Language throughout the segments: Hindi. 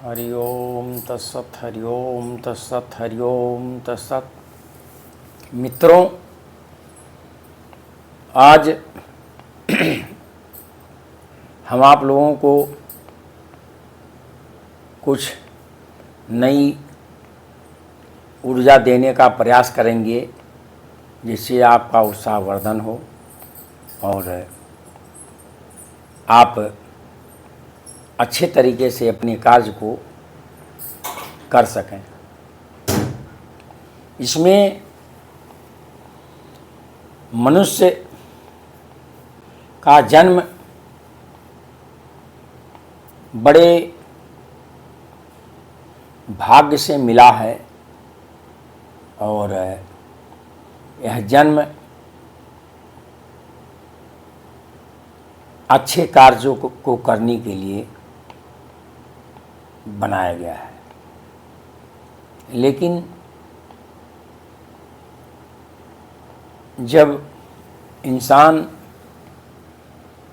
हरि ओम तत्सत हरि ओम तत्सत हरि ओम तत्सत। मित्रों, आज हम आप लोगों को कुछ नई ऊर्जा देने का प्रयास करेंगे जिससे आपका उत्साहवर्धन हो और आप अच्छे तरीके से अपने कार्य को कर सकें। इसमें मनुष्य का जन्म बड़े भाग्य से मिला है और यह जन्म अच्छे कार्यों को करने के लिए बनाया गया है। लेकिन जब इंसान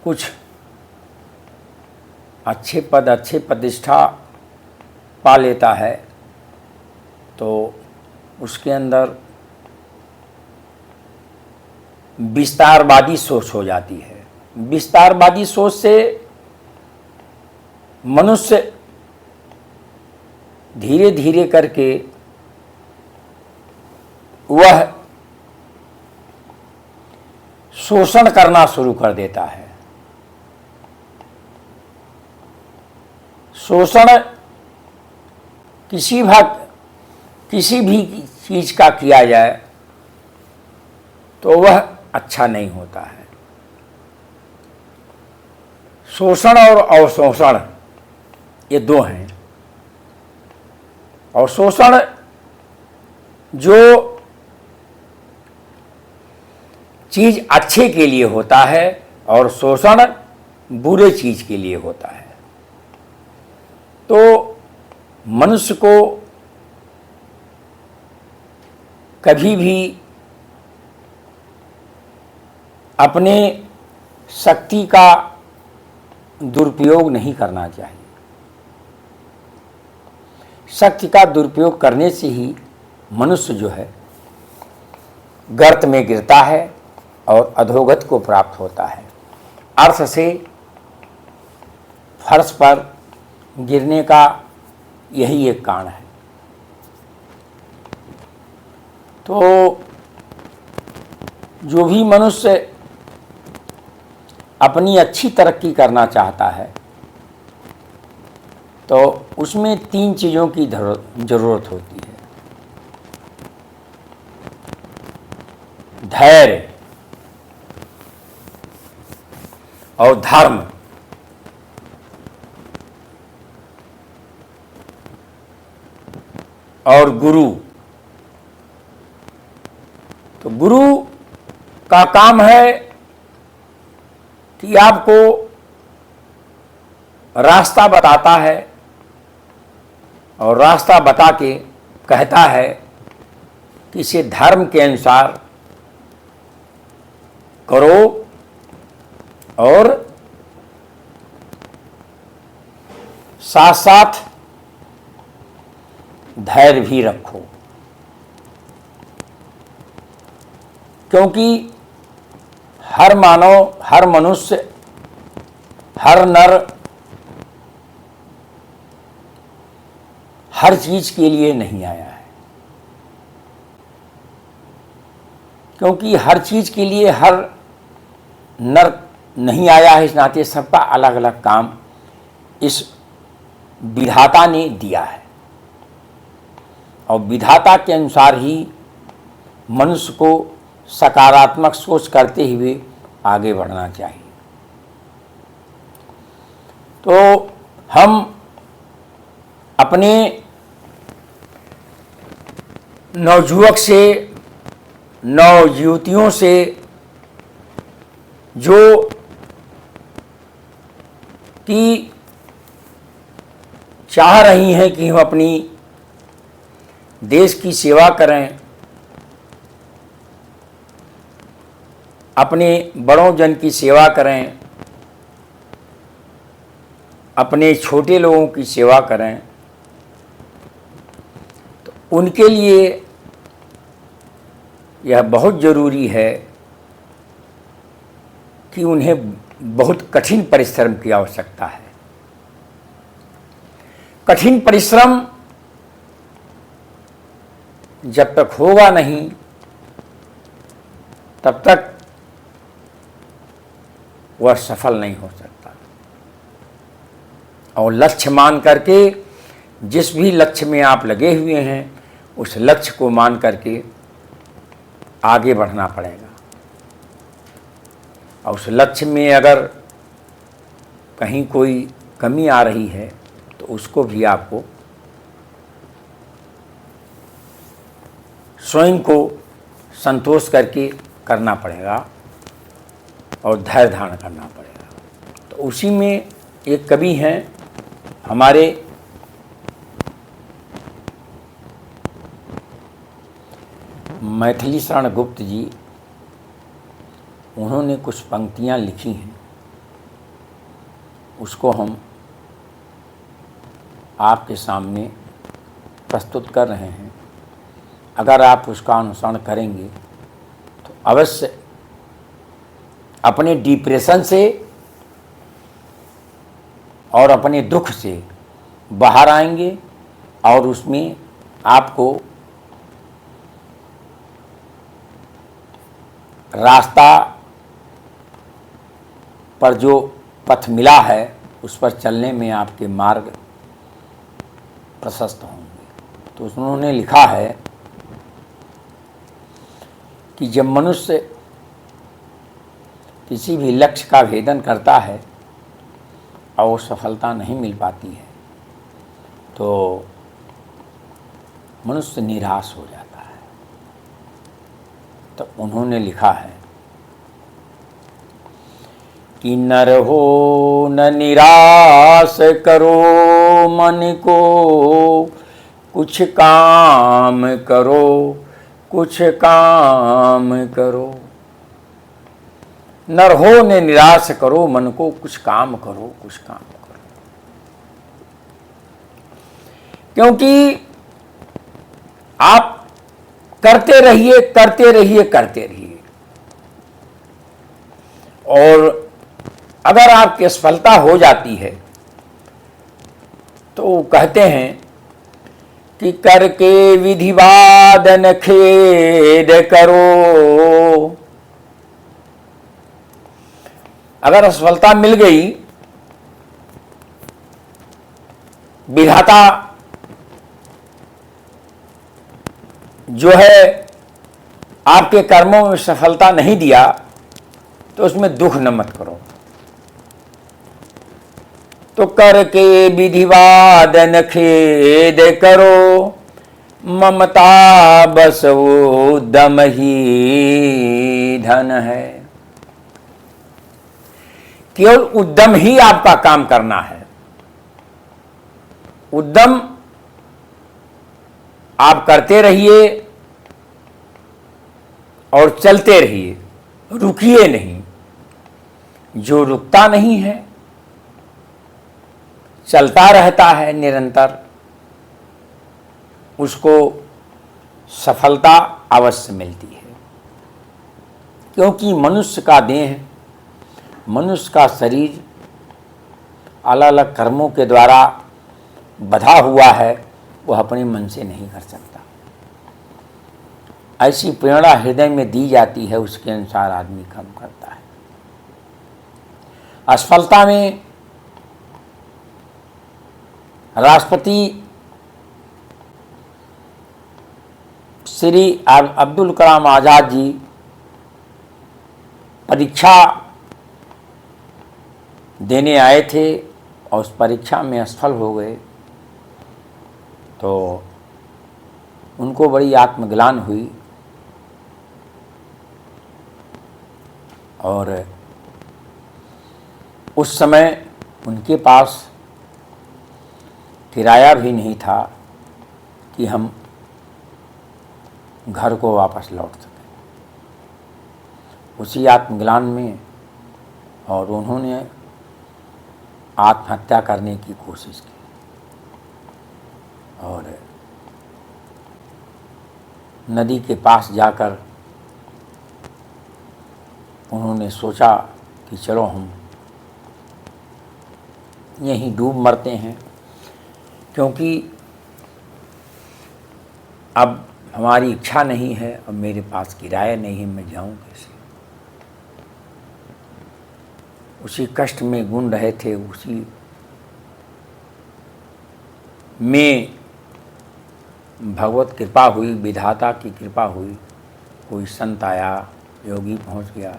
कुछ अच्छे प्रतिष्ठा पा लेता है तो उसके अंदर विस्तारवादी सोच हो जाती है। विस्तारवादी सोच से मनुष्य धीरे धीरे करके वह शोषण करना शुरू कर देता है। शोषण किसी भी चीज का किया जाए तो वह अच्छा नहीं होता है। शोषण और अवशोषण ये दो हैं। और शोषण जो चीज अच्छे के लिए होता है और शोषण बुरे चीज के लिए होता है। तो मनुष्य को कभी भी अपने शक्ति का दुरुपयोग नहीं करना चाहिए। शक्ति का दुरुपयोग करने से ही मनुष्य जो है गर्त में गिरता है और अधोगति को प्राप्त होता है। अर्थ से फर्श पर गिरने का यही एक कारण है। तो जो भी मनुष्य अपनी अच्छी तरक्की करना चाहता है तो उसमें तीन चीज़ों की जरूरत होती है। धैर्य और धर्म और गुरु। तो गुरु का काम है कि आपको रास्ता बताता है और रास्ता बता के कहता है कि इसे धर्म के अनुसार करो और साथ साथ धैर्य भी रखो। क्योंकि हर मानव, हर मनुष्य, हर नर हर चीज के लिए नहीं आया है। क्योंकि हर चीज के लिए हर नर नहीं आया है, इस नाते सबका अलग अलग काम इस विधाता ने दिया है और विधाता के अनुसार ही मनुष्य को सकारात्मक सोच करते हुए आगे बढ़ना चाहिए। तो हम अपने नवयुवक से, नवयुवतियों से जो कि चाह रही हैं कि हम अपनी देश की सेवा करें, अपने बड़ों जन की सेवा करें, अपने छोटे लोगों की सेवा करें, उनके लिए यह बहुत ज़रूरी है कि उन्हें बहुत कठिन परिश्रम की आवश्यकता है। कठिन परिश्रम जब तक होगा नहीं तब तक वह सफल नहीं हो सकता। और लक्ष्य मान करके, जिस भी लक्ष्य में आप लगे हुए हैं उस लक्ष्य को मान करके आगे बढ़ना पड़ेगा। और उस लक्ष्य में अगर कहीं कोई कमी आ रही है तो उसको भी आपको स्वयं को संतोष करके करना पड़ेगा और धैर्य धारण करना पड़ेगा। तो उसी में एक कवि हैं हमारे मैथिली शरण गुप्त जी, उन्होंने कुछ पंक्तियाँ लिखी हैं, उसको हम आपके सामने प्रस्तुत कर रहे हैं। अगर आप उसका अनुसरण करेंगे तो अवश्य अपने डिप्रेशन से और अपने दुख से बाहर आएंगे और उसमें आपको रास्ता पर जो पथ मिला है उस पर चलने में आपके मार्ग प्रशस्त होंगे। तो उन्होंने लिखा है कि जब मनुष्य किसी भी लक्ष्य का भेदन करता है और सफलता नहीं मिल पाती है तो मनुष्य निराश हो जाता है। तो उन्होंने लिखा है कि नर हो न निराश करो मन को, कुछ काम करो, कुछ काम करो। नर हो न निराश करो मन को, कुछ काम करो, कुछ काम करो। क्योंकि आप करते रहिए, करते रहिए, करते रहिए। और अगर आपकी असफलता हो जाती है तो कहते हैं कि करके विधिवादन खेद करो। अगर असफलता मिल गई, विधाता जो है आपके कर्मों में सफलता नहीं दिया तो उसमें दुख न मत करो। तो करके विधिवादन खेद करो, ममता बस वो दम ही धन है। केवल उद्यम ही आपका काम करना है। उद्यम आप करते रहिए और चलते रहिए, रुकिए नहीं। जो रुकता नहीं है, चलता रहता है निरंतर, उसको सफलता अवश्य मिलती है। क्योंकि मनुष्य का देह, मनुष्य का शरीर अलग अलग कर्मों के द्वारा बंधा हुआ है, वह अपने मन से नहीं कर सकता। ऐसी प्रेरणा हृदय में दी जाती है, उसके अनुसार आदमी कर्म करता है। असफलता में राष्ट्रपति श्री अब्दुल कलाम आज़ाद जी परीक्षा देने आए थे और उस परीक्षा में असफल हो गए तो उनको बड़ी आत्मग्लानि हुई और उस समय उनके पास किराया भी नहीं था कि हम घर को वापस लौट सकें। उसी आत्मग्लानि में और उन्होंने आत्महत्या करने की कोशिश की और नदी के पास जाकर उन्होंने सोचा कि चलो हम यहीं डूब मरते हैं, क्योंकि अब हमारी इच्छा नहीं है, अब मेरे पास किराया नहीं है, मैं जाऊं कैसे। उसी कष्ट में गुण रहे थे, उसी में भगवत कृपा हुई, विधाता की कृपा हुई। कोई संत आया, योगी पहुंच गया।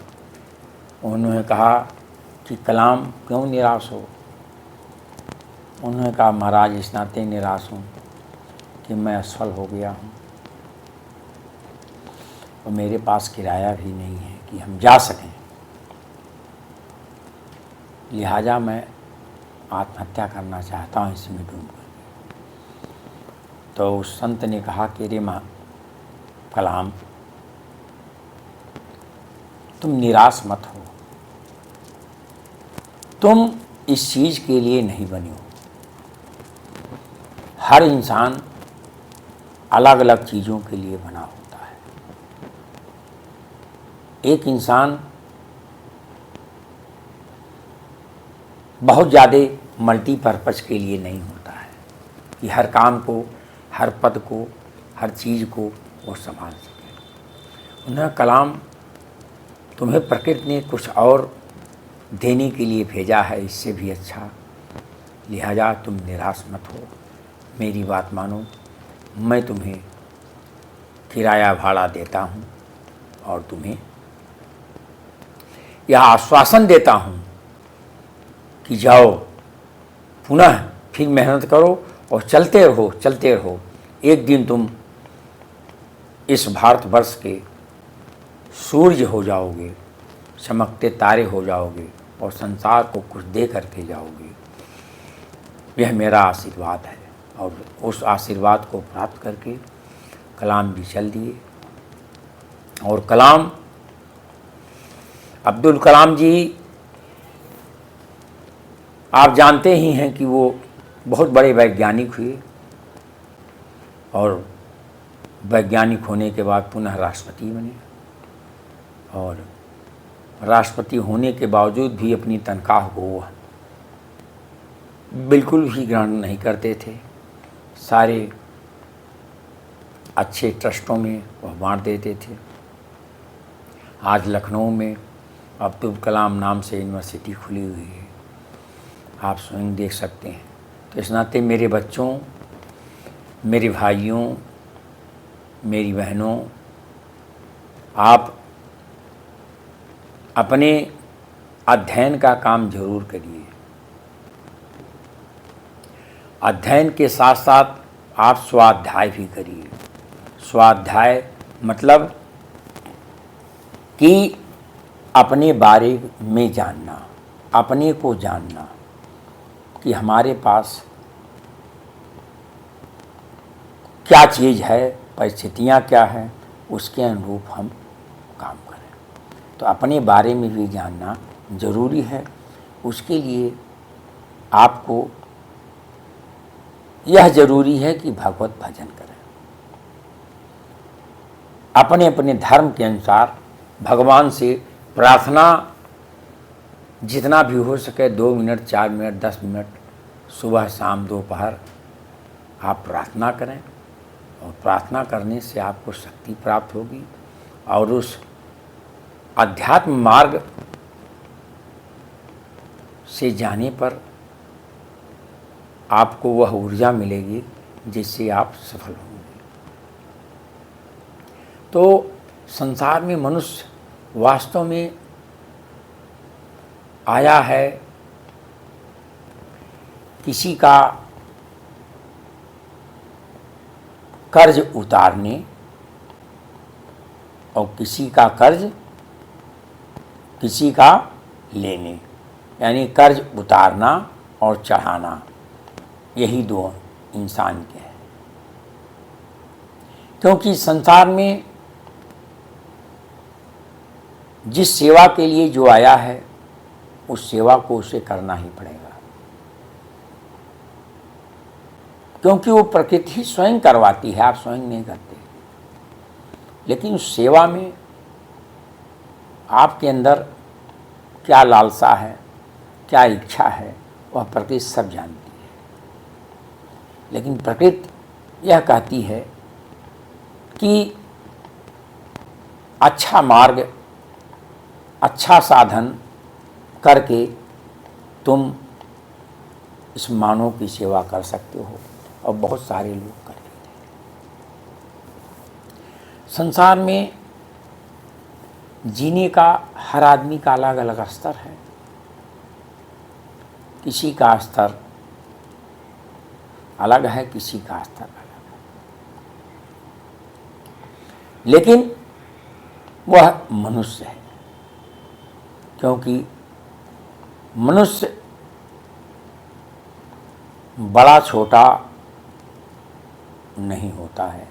उन्होंने कहा कि कलाम क्यों निराश हो। उन्होंने कहा महाराज इस नाते निराश हूँ कि मैं असफल हो गया हूँ और मेरे पास किराया भी नहीं है कि हम जा सकें, लिहाजा मैं आत्महत्या करना चाहता हूँ इसमें डूब कर। तो उस संत ने कहा कि रे कलाम, तुम निराश मत हो, तुम इस चीज़ के लिए नहीं बने हो। हर इंसान अलग अलग चीज़ों के लिए बना होता है। एक इंसान बहुत ज़्यादा मल्टीपर्पज़ के लिए नहीं होता है कि हर काम को, हर पद को, हर चीज़ को वो संभाल सके। उन्हें कलाम, तुम्हें प्रकृति ने कुछ और देने के लिए भेजा है, इससे भी अच्छा, लिहाजा तुम निराश मत हो, मेरी बात मानो, मैं तुम्हें किराया भाड़ा देता हूँ और तुम्हें यह आश्वासन देता हूँ कि जाओ, पुनः फिर मेहनत करो और चलते रहो, चलते रहो। एक दिन तुम इस भारतवर्ष के सूर्य हो जाओगे, चमकते तारे हो जाओगे और संसार को कुछ दे करके जाओगे। यह मेरा आशीर्वाद है। और उस आशीर्वाद को प्राप्त करके कलाम भी चल दिए। और कलाम, अब्दुल कलाम जी, आप जानते ही हैं कि वो बहुत बड़े वैज्ञानिक हुए और वैज्ञानिक होने के बाद पुनः राष्ट्रपति बने। और राष्ट्रपति होने के बावजूद भी अपनी तनख्वाह को बिल्कुल भी ग्रहण नहीं करते थे। सारे अच्छे ट्रस्टों में वह बांट देते थे। आज लखनऊ में अब्दुल कलाम नाम से यूनिवर्सिटी खुली हुई है, आप स्वयं देख सकते हैं। तो इस नाते मेरे बच्चों, मेरे भाइयों, मेरी बहनों, आप अपने अध्ययन का काम जरूर करिए। अध्ययन के साथ साथ आप स्वाध्याय भी करिए। स्वाध्याय मतलब कि अपने बारे में जानना, अपने को जानना कि हमारे पास क्या चीज़ है, परिस्थितियाँ क्या हैं, उसके अनुरूप हम काम करें। तो अपने बारे में भी जानना ज़रूरी है। उसके लिए आपको यह ज़रूरी है कि भगवत भजन करें। अपने अपने धर्म के अनुसार भगवान से प्रार्थना जितना भी हो सके, 2 मिनट, 4 मिनट, 10 मिनट, सुबह शाम दोपहर आप प्रार्थना करें। और प्रार्थना करने से आपको शक्ति प्राप्त होगी और उस अध्यात्म मार्ग से जाने पर आपको वह ऊर्जा मिलेगी जिससे आप सफल होंगे। तो संसार में मनुष्य वास्तव में आया है किसी का कर्ज उतारने और किसी का कर्ज किसी का लेने, यानी कर्ज उतारना और चढ़ाना, यही दो इंसान के हैं। क्योंकि संसार में जिस सेवा के लिए जो आया है उस सेवा को उसे करना ही पड़ेगा, क्योंकि वो प्रकृति स्वयं करवाती है, आप स्वयं नहीं करते। लेकिन उस सेवा में आपके अंदर क्या लालसा है, क्या इच्छा है, वह प्रकृति सब जानती है। लेकिन प्रकृति यह कहती है कि अच्छा मार्ग, अच्छा साधन करके तुम इस मानव की सेवा कर सकते हो, और बहुत सारे लोग करते हैं। संसार में जीने का हर आदमी का अलग अलग स्तर है। किसी का स्तर अलग है, किसी का स्तर अलग है, लेकिन वह मनुष्य है। क्योंकि मनुष्य बड़ा छोटा नहीं होता है।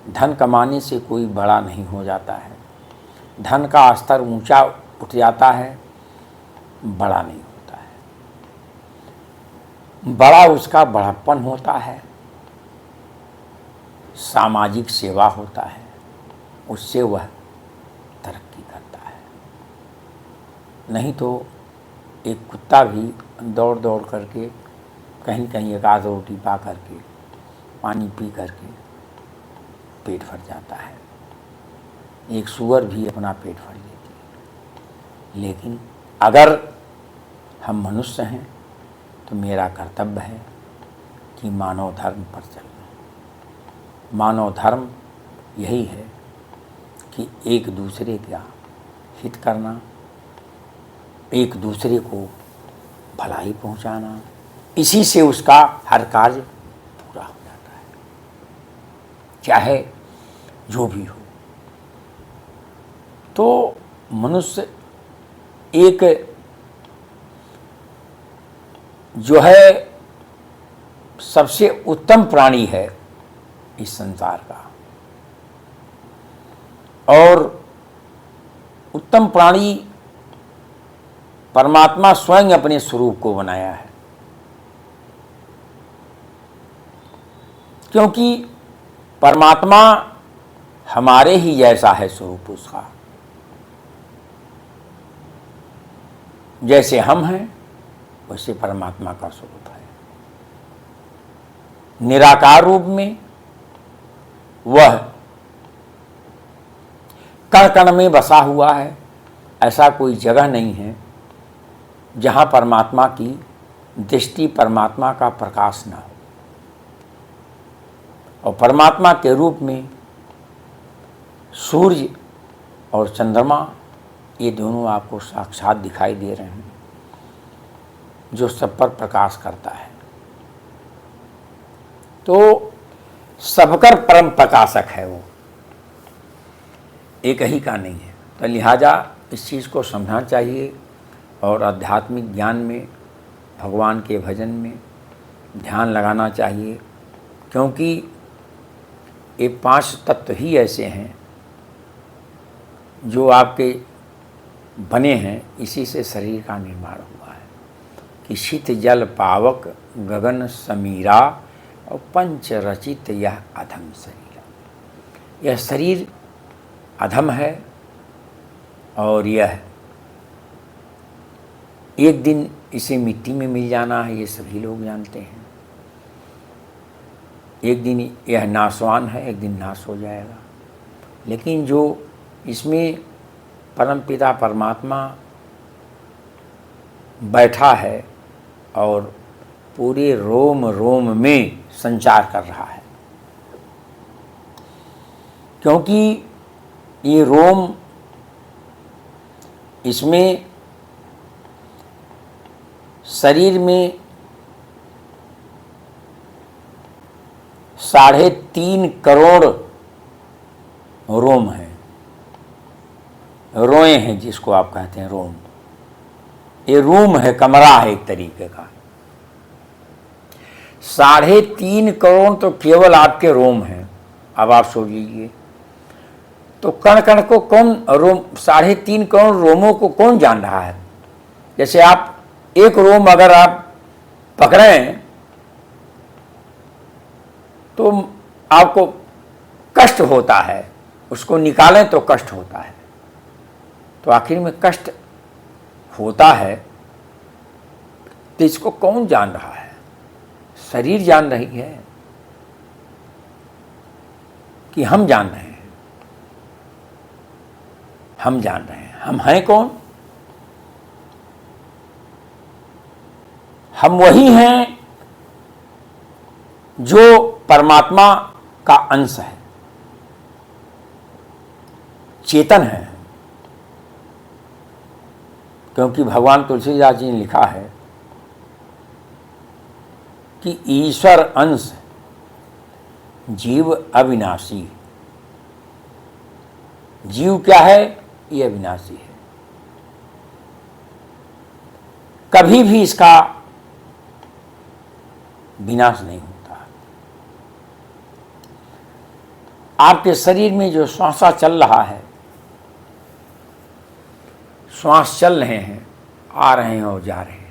धन कमाने से कोई बड़ा नहीं हो जाता है। धन का स्तर ऊंचा उठ जाता है, बड़ा नहीं होता है। बड़ा उसका बड़प्पन होता है, सामाजिक सेवा होता है, उससे वह तरक्की करता है। नहीं तो एक कुत्ता भी दौड़ दौड़ करके कहीं कहीं एक आध रोटी पा करके, पानी पी करके पेट भर जाता है। एक सूअर भी अपना पेट भर लेती है। लेकिन अगर हम मनुष्य हैं तो मेरा कर्तव्य है कि मानव धर्म पर चलना। मानव धर्म यही है कि एक दूसरे का हित करना, एक दूसरे को भलाई पहुंचाना, इसी से उसका हर कार्य पूरा हो जाता है, चाहे जो भी हो। तो मनुष्य एक जो है सबसे उत्तम प्राणी है इस संसार का, और उत्तम प्राणी परमात्मा स्वयं अपने स्वरूप को बनाया है। क्योंकि परमात्मा हमारे ही जैसा है स्वरूप उसका। जैसे हम हैं वैसे परमात्मा का स्वरूप है। निराकार रूप में वह कण कण में बसा हुआ है। ऐसा कोई जगह नहीं है जहाँ परमात्मा की दृष्टि, परमात्मा का प्रकाश न हो। और परमात्मा के रूप में सूर्य और चंद्रमा, ये दोनों आपको साक्षात दिखाई दे रहे हैं, जो सब पर प्रकाश करता है। तो सबकर परम प्रकाशक है वो, एक ही का नहीं है। तो लिहाजा इस चीज़ को समझना चाहिए और आध्यात्मिक ज्ञान में, भगवान के भजन में ध्यान लगाना चाहिए। क्योंकि ये 5 तत्व ही ऐसे हैं जो आपके बने हैं, इसी से शरीर का निर्माण हुआ है कि शीत जल पावक गगन समीरा और पंच रचित यह अधम शरीर। यह शरीर अधम है और यह एक दिन इसे मिट्टी में मिल जाना है, ये सभी लोग जानते हैं। एक दिन यह नाशवान है, एक दिन नाश हो जाएगा। लेकिन जो इसमें परमपिता परमात्मा बैठा है और पूरे रोम रोम में संचार कर रहा है, क्योंकि ये रोम, इसमें शरीर में 3.5 करोड़ रोम है, रोए हैं जिसको आप कहते हैं रोम। ये रूम है, कमरा है एक तरीके का। 3.5 करोड़ तो केवल आपके रोम हैं। अब आप सोच लीजिए, तो कण कण को कौन रोम, 3.5 करोड़ रोमों को कौन जान रहा है? जैसे आप एक रोम अगर आप पकड़ें तो आपको कष्ट होता है, उसको निकालें तो कष्ट होता है। तो आखिर में कष्ट होता है तो इसको कौन जान रहा है? शरीर जान रही है कि हम जान रहे हैं? हम जान रहे हैं। हम हैं कौन? हम वही हैं जो परमात्मा का अंश है, चेतन है। क्योंकि भगवान तुलसीदास जी ने लिखा है कि ईश्वर अंश जीव अविनाशी। जीव क्या है? ये अविनाशी है, कभी भी इसका विनाश नहीं होता। आपके शरीर में जो श्वास चल रहा है, श्वास चल रहे हैं, आ रहे हैं और जा रहे हैं,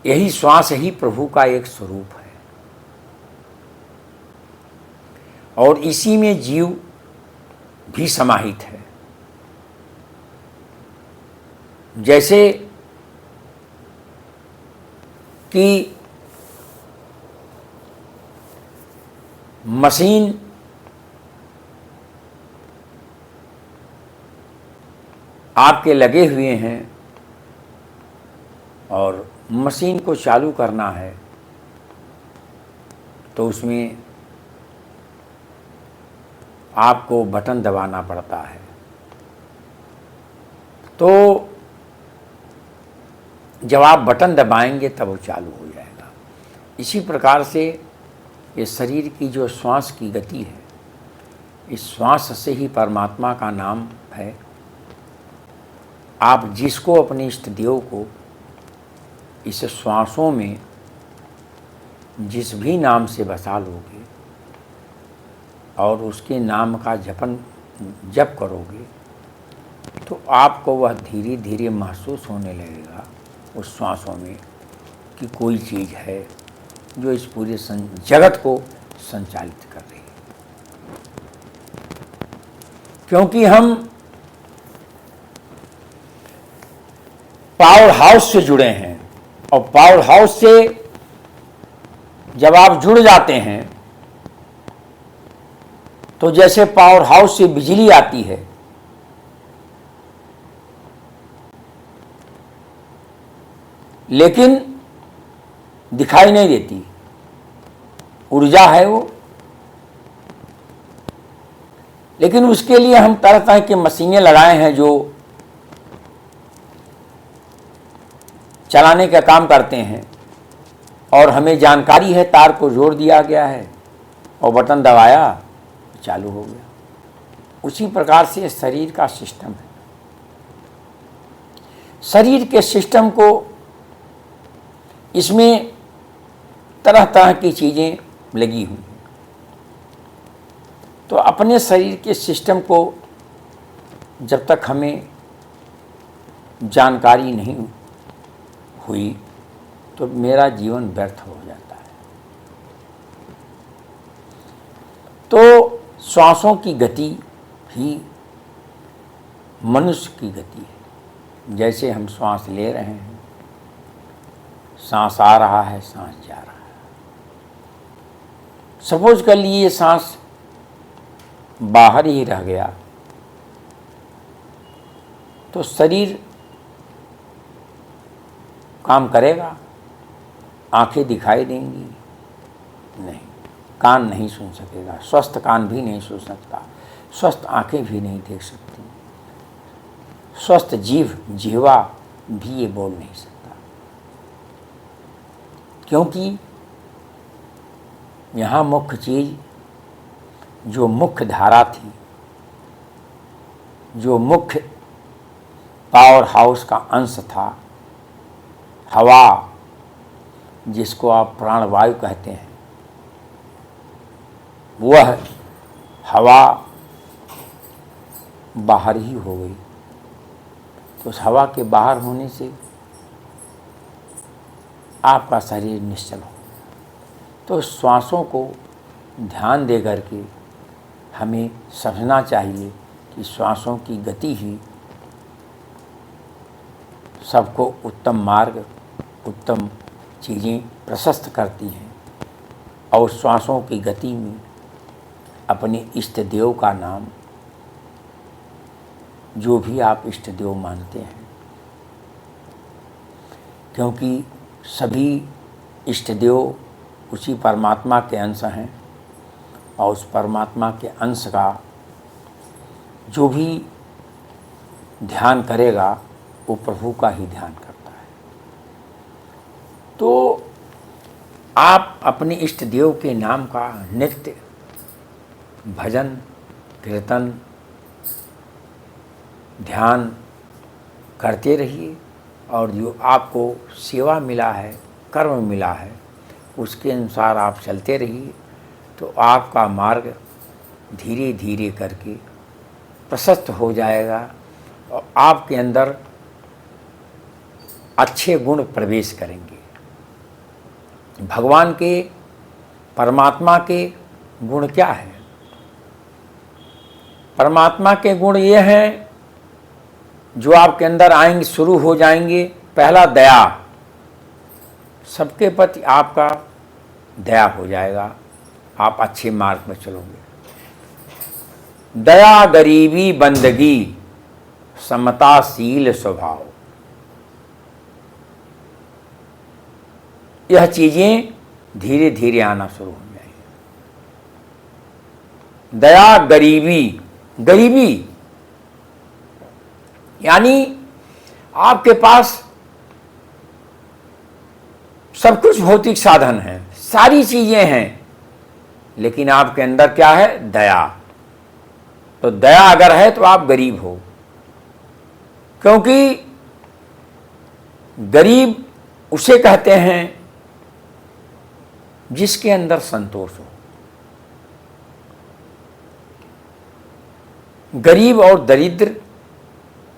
यही श्वास ही प्रभु का एक स्वरूप है। और इसी में जीव भी समाहित है। जैसे कि मशीन आपके लगे हुए हैं और मशीन को चालू करना है तो उसमें आपको बटन दबाना पड़ता है। तो जब आप बटन दबाएंगे तब वो चालू हो जाएगा। इसी प्रकार से ये शरीर की जो श्वास की गति है, इस श्वास से ही परमात्मा का नाम है। आप जिसको अपने इष्ट देव को इस श्वासों में जिस भी नाम से बसा लोगे और उसके नाम का जप करोगे तो आपको वह धीरे धीरे महसूस होने लगेगा उस श्वासों में कि कोई चीज़ है जो इस पूरे जगत को संचालित कर रही है। क्योंकि हम पावर हाउस से जुड़े हैं और पावर हाउस से जब आप जुड़ जाते हैं तो जैसे पावर हाउस से बिजली आती है, लेकिन दिखाई नहीं देती, ऊर्जा है वो। लेकिन उसके लिए हम तरह तरह की मशीनें लगाए हैं जो चलाने का काम करते हैं और हमें जानकारी है, तार को जोड़ दिया गया है और बटन दबाया, चालू हो गया। उसी प्रकार से शरीर का सिस्टम है। शरीर के सिस्टम को इसमें तरह तरह की चीज़ें लगी हुई हैं। तो अपने शरीर के सिस्टम को जब तक हमें जानकारी नहीं हुई तो मेरा जीवन व्यर्थ हो जाता है। तो श्वासों की गति ही मनुष्य की गति है। जैसे हम श्वास ले रहे हैं, सांस आ रहा है, सांस जा रहा है। सपोज कर लिए सांस बाहर ही रह गया तो शरीर काम करेगा? आंखें दिखाई देंगी? नहीं। कान नहीं सुन सकेगा, स्वस्थ कान भी नहीं सुन सकता, स्वस्थ आंखें भी नहीं देख सकती, स्वस्थ जिह्वा भी ये बोल नहीं सकता। क्योंकि यहाँ मुख्य चीज़, जो मुख्य धारा थी, जो मुख्य पावर हाउस का अंश था, हवा, जिसको आप प्राणवायु कहते हैं, वह हवा बाहर ही हो गई। तो उस हवा के बाहर होने से आपका शरीर निश्चल हो। तो श्वासों को ध्यान दे करके हमें समझना चाहिए कि श्वासों की गति ही सबको उत्तम मार्ग, उत्तम चीज़ें प्रशस्त करती हैं। और श्वासों की गति में अपने इष्ट देव का नाम, जो भी आप इष्ट देव मानते हैं, क्योंकि सभी इष्ट देव उसी परमात्मा के अंश हैं और उस परमात्मा के अंश का जो भी ध्यान करेगा वो प्रभु का ही ध्यान करता है। तो आप अपने इष्ट देव के नाम का नित्य भजन, कीर्तन, ध्यान करते रहिए और जो आपको सेवा मिला है, कर्म मिला है, उसके अनुसार आप चलते रहिए। तो आपका मार्ग धीरे धीरे करके प्रशस्त हो जाएगा और आपके अंदर अच्छे गुण प्रवेश करेंगे। भगवान के, परमात्मा के गुण क्या है? परमात्मा के गुण ये हैं जो आपके अंदर आएंगे, शुरू हो जाएंगे। पहला, दया। सबके प्रति आपका दया हो जाएगा, आप अच्छे मार्ग में चलोगे। दया, गरीबी, बंदगी, समताशील स्वभाव, यह चीजें धीरे धीरे आना शुरू हो जाएंगी। दया, गरीबी, गरीबी यानी आपके पास सब कुछ भौतिक साधन है, सारी चीजें हैं, लेकिन आपके अंदर क्या है? दया। तो दया अगर है तो आप गरीब हो, क्योंकि गरीब उसे कहते हैं जिसके अंदर संतोष हो। गरीब और दरिद्र,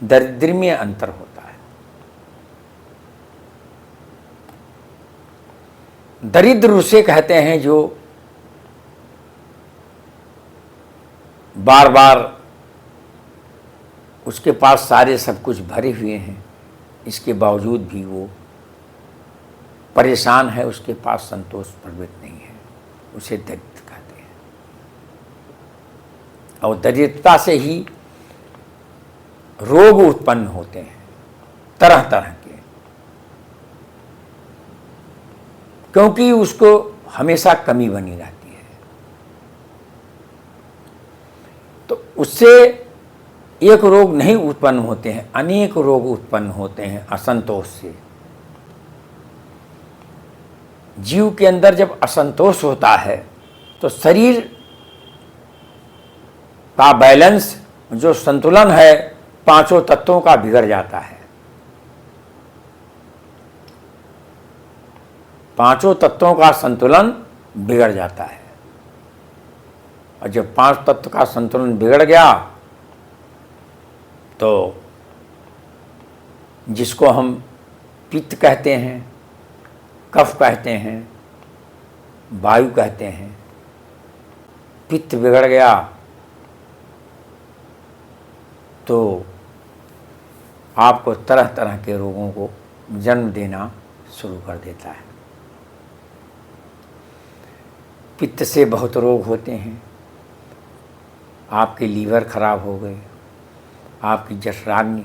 दरिद्र में अंतर होता है। दरिद्र उसे कहते हैं जो बार बार उसके पास सारे सब कुछ भरे हुए हैं, इसके बावजूद भी वो परेशान है, उसके पास संतोष प्रवृत्त नहीं है, उसे दरिद्र कहते हैं। और दरिद्रता से ही रोग उत्पन्न होते हैं तरह तरह के, क्योंकि उसको हमेशा कमी बनी रहती है। तो उससे एक रोग नहीं उत्पन्न होते हैं, अनेक रोग उत्पन्न होते हैं असंतोष से। जीव के अंदर जब असंतोष होता है तो शरीर का बैलेंस, जो संतुलन है पांचों तत्वों का, बिगड़ जाता है। पांचों तत्वों का संतुलन बिगड़ जाता है। और जब पांच तत्व का संतुलन बिगड़ गया तो जिसको हम पित्त कहते हैं, कफ कहते हैं, वायु कहते हैं, पित्त बिगड़ गया तो आपको तरह तरह के रोगों को जन्म देना शुरू कर देता है। पित्त से बहुत रोग होते हैं। आपके लीवर खराब हो गए, आपकी जठराग्नि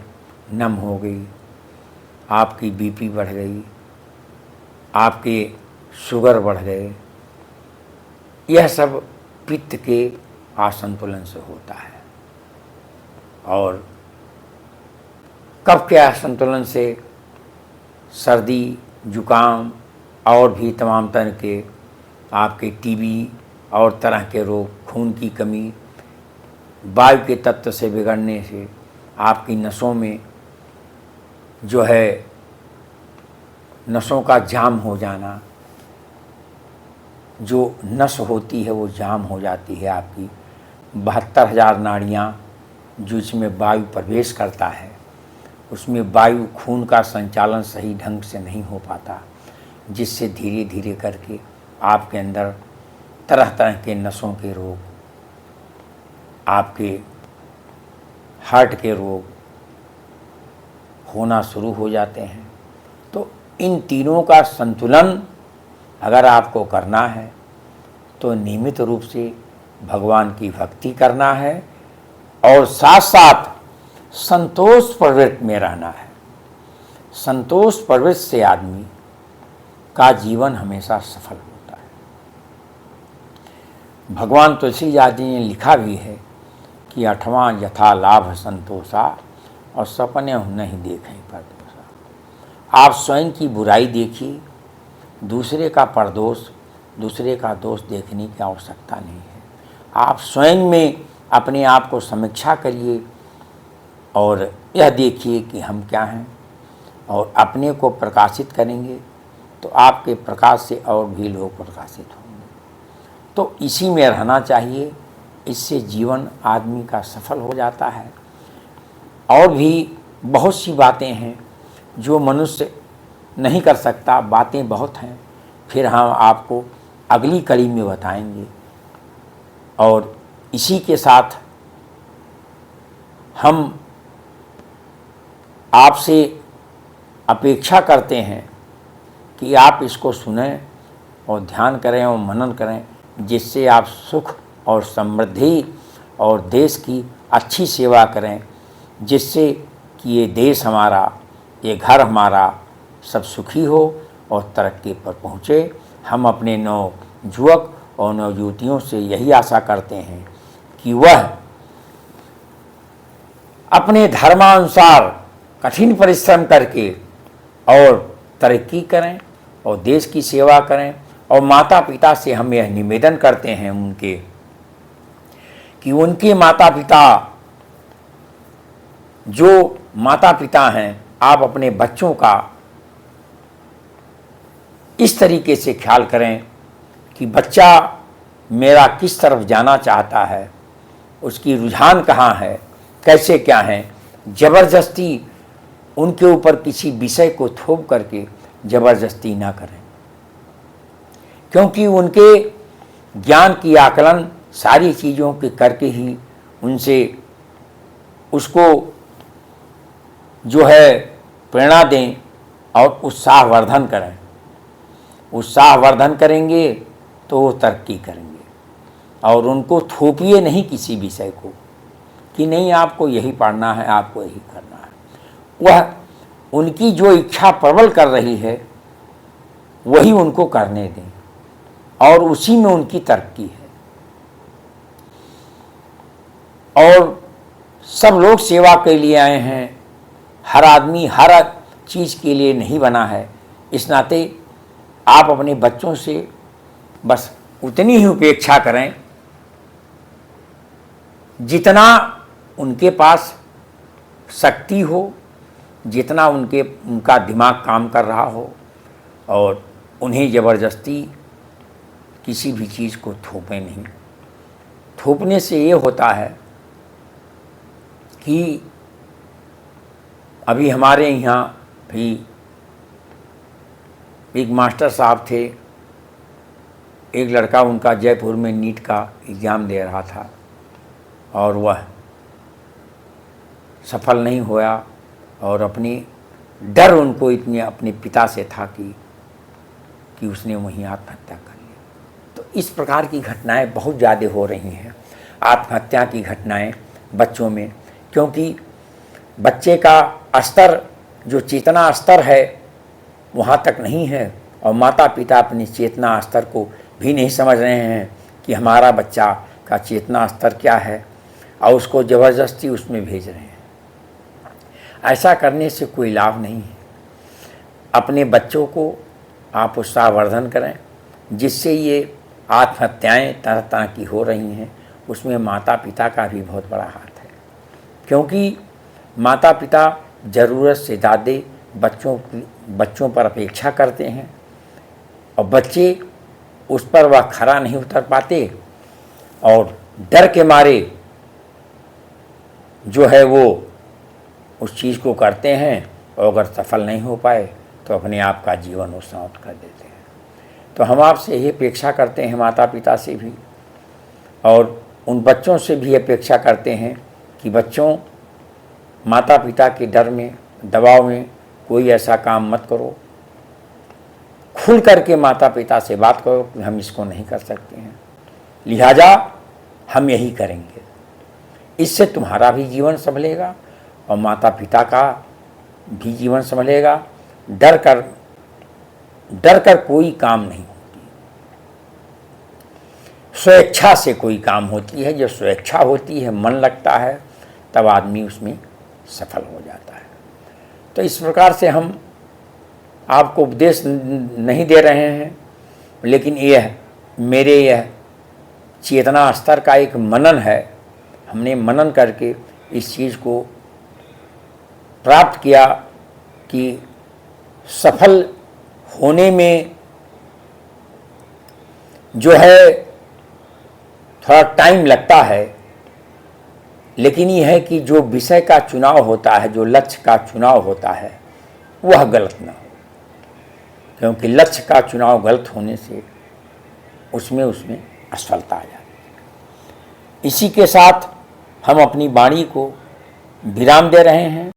नम हो गई, आपकी बीपी बढ़ गई, आपके शुगर बढ़ गए। यह सब पित्त के असंतुलन से होता है। और कफ के असंतुलन से सर्दी, जुकाम और भी तमाम तरह के आपके टीबी और तरह के रोग, खून की कमी, वायु के तत्व से बिगड़ने से आपकी नसों में जो है नसों का जाम हो जाना, जो नस होती है वो जाम हो जाती है। आपकी 72,000 नाड़ियाँ जो इसमें वायु प्रवेश करता है, उसमें वायु, खून का संचालन सही ढंग से नहीं हो पाता, जिससे धीरे धीरे करके आपके अंदर तरह तरह के नसों के रोग, आपके हार्ट के रोग होना शुरू हो जाते हैं। तो इन तीनों का संतुलन अगर आपको करना है तो नियमित रूप से भगवान की भक्ति करना है और साथ साथ संतोष प्रवृत्ति में रहना है। संतोष प्रवृत्ति से आदमी का जीवन हमेशा सफल होता है। भगवान तुलसीदास जी ने लिखा भी है कि 8वां यथा लाभ संतोषा और सपने नहीं देखें परदोषा। आप स्वयं की बुराई देखिए, दूसरे का परदोष, दूसरे का दोष देखने की आवश्यकता नहीं है। आप स्वयं में अपने आप को समीक्षा करिए और यह देखिए कि हम क्या हैं, और अपने को प्रकाशित करेंगे तो आपके प्रकाश से और भी लोग प्रकाशित होंगे। तो इसी में रहना चाहिए, इससे जीवन आदमी का सफल हो जाता है। और भी बहुत सी बातें हैं जो मनुष्य नहीं कर सकता, बातें बहुत हैं, फिर हम आपको अगली कड़ी में बताएंगे। और इसी के साथ हम आपसे अपेक्षा करते हैं कि आप इसको सुनें और ध्यान करें और मनन करें, जिससे आप सुख और समृद्धि और देश की अच्छी सेवा करें, जिससे कि ये देश हमारा, ये घर हमारा सब सुखी हो और तरक्की पर पहुँचे। हम अपने नवयुवक और नवयुवतियों से यही आशा करते हैं कि वह अपने धर्मानुसार कठिन परिश्रम करके और तरक्की करें और देश की सेवा करें। और माता पिता से हम यह निवेदन करते हैं उनके कि उनके माता पिता, जो माता पिता हैं, आप अपने बच्चों का इस तरीके से ख्याल करें कि बच्चा मेरा किस तरफ जाना चाहता है, उसकी रुझान कहाँ है, कैसे क्या है। ज़बरदस्ती उनके ऊपर किसी विषय को थोप करके ज़बरदस्ती ना करें, क्योंकि उनके ज्ञान की आकलन सारी चीज़ों के करके ही उनसे उसको जो है प्रेरणा दें और उत्साहवर्धन करें। उत्साहवर्धन करेंगे तो वो तरक्की करेंगे। और उनको थोपिए नहीं किसी विषय को कि नहीं आपको यही पढ़ना है, आपको यही करना है। वह उनकी जो इच्छा प्रबल कर रही है वही उनको करने दें और उसी में उनकी तरक्की है। और सब लोग सेवा के लिए आए हैं, हर आदमी हर चीज़ के लिए नहीं बना है। इस नाते आप अपने बच्चों से बस उतनी ही उपेक्षा करें जितना उनके पास शक्ति हो, जितना उनका दिमाग काम कर रहा हो, और उन्हें ज़बरदस्ती किसी भी चीज़ को थोपें नहीं। थोपने से ये होता है कि अभी हमारे यहाँ भी एक मास्टर साहब थे, एक लड़का उनका जयपुर में नीट का एग्ज़ाम दे रहा था और वह सफल नहीं हुआ, और अपनी डर उनको इतने अपने पिता से था कि उसने वहीं आत्महत्या कर ली। तो इस प्रकार की घटनाएं बहुत ज़्यादा हो रही हैं, आत्महत्या की घटनाएं बच्चों में, क्योंकि बच्चे का स्तर, जो चेतना स्तर है, वहाँ तक नहीं है, और माता पिता अपनी चेतना स्तर को भी नहीं समझ रहे हैं कि हमारा बच्चा का चेतना स्तर क्या है, और उसको ज़बरदस्ती उसमें भेज रहे हैं। ऐसा करने से कोई लाभ नहीं है। अपने बच्चों को आप उत्साहवर्धन करें, जिससे ये आत्महत्याएं तरह तरह की हो रही हैं, उसमें माता पिता का भी बहुत बड़ा हाथ है, क्योंकि माता पिता ज़रूरत से ज़्यादा बच्चों पर अपेक्षा करते हैं, और बच्चे उस पर वह खरा नहीं उतर पाते, और डर के मारे जो है वो उस चीज़ को करते हैं, और अगर सफल नहीं हो पाए तो अपने आप का जीवन वो समाप्त कर देते हैं। तो हम आपसे यही अपेक्षा करते हैं, माता पिता से भी और उन बच्चों से भी अपेक्षा करते हैं कि बच्चों, माता पिता के डर में, दबाव में कोई ऐसा काम मत करो। खुल करके माता पिता से बात करो कि हम इसको नहीं कर सकते हैं, लिहाजा हम यही करेंगे। इससे तुम्हारा भी जीवन संभलेगा और माता पिता का भी जीवन संभलेगा। डर कर कोई काम नहीं होती, स्वेच्छा से कोई काम होती है। जब स्वेच्छा होती है, मन लगता है, तब आदमी उसमें सफल हो जाता है। तो इस प्रकार से हम आपको उपदेश नहीं दे रहे हैं, लेकिन यह मेरे चेतना स्तर का एक मनन है। हमने मनन करके इस चीज़ को प्राप्त किया कि सफल होने में जो है थोड़ा टाइम लगता है, लेकिन यह है कि जो विषय का चुनाव होता है, जो लक्ष्य का चुनाव होता है, वह गलत ना हो, क्योंकि लक्ष्य का चुनाव गलत होने से उसमें असफलता आ जाती है। इसी के साथ हम अपनी वाणी को विराम दे रहे हैं।